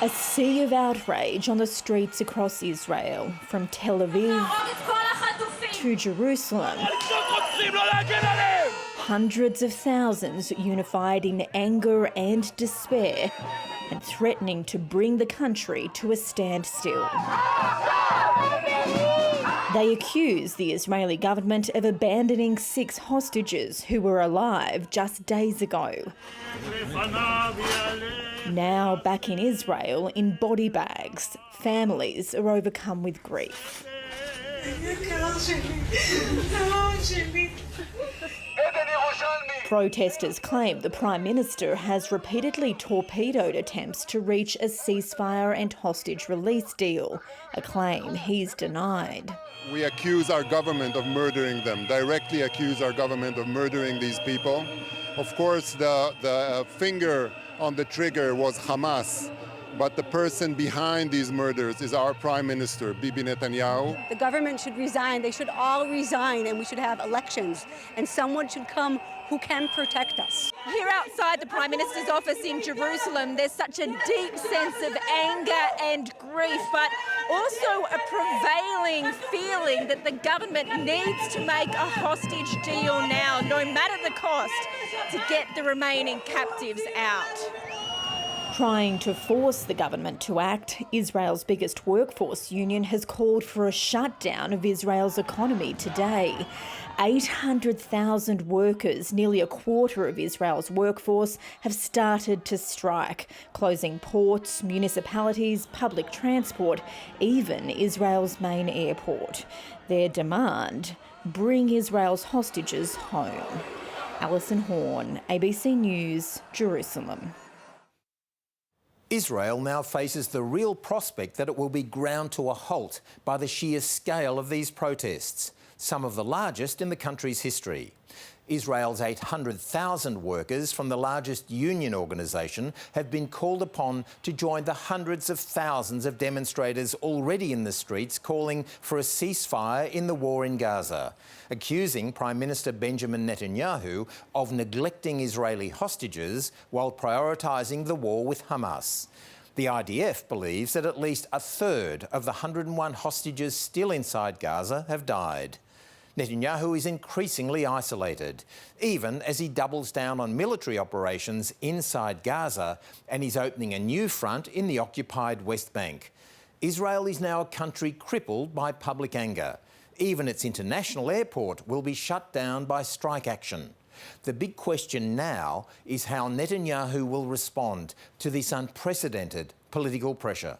A sea of outrage on the streets across Israel, from Tel Aviv to Jerusalem. Hundreds of thousands unified in anger and despair and threatening to bring the country to a standstill. They accuse the Israeli government of abandoning 6 hostages who were alive just days ago. Now back in Israel in body bags, families are overcome with grief. Protesters claim the Prime Minister has repeatedly torpedoed attempts to reach a ceasefire and hostage release deal, a claim he's denied. We accuse our government of murdering them, directly accuse our government of murdering these people. Of course, the finger on the trigger was Hamas, but the person behind these murders is our Prime Minister, Bibi Netanyahu. The government should resign. They should all resign, and we should have elections. And someone should come who can protect us. Here outside the Prime Minister's office in Jerusalem, there's such a deep sense of anger and grief, but also a prevailing feeling that the government needs to make a hostage deal now, no matter the cost, to get the remaining captives out. Trying to force the government to act, Israel's biggest workforce union has called for a shutdown of Israel's economy today. 800,000 workers, nearly a quarter of Israel's workforce, have started to strike, closing ports, municipalities, public transport, even Israel's main airport. Their demand: bring Israel's hostages home. Alison Horn, ABC News, Jerusalem. Israel now faces the real prospect that it will be ground to a halt by the sheer scale of these protests, some of the largest in the country's history. Israel's 800,000 workers from the largest union organisation have been called upon to join the hundreds of thousands of demonstrators already in the streets calling for a ceasefire in the war in Gaza, accusing Prime Minister Benjamin Netanyahu of neglecting Israeli hostages while prioritising the war with Hamas. The IDF believes that at least a third of the 101 hostages still inside Gaza have died. Netanyahu is increasingly isolated, even as he doubles down on military operations inside Gaza and is opening a new front in the occupied West Bank. Israel is now a country crippled by public anger. Even its international airport will be shut down by strike action. The big question now is how Netanyahu will respond to this unprecedented political pressure.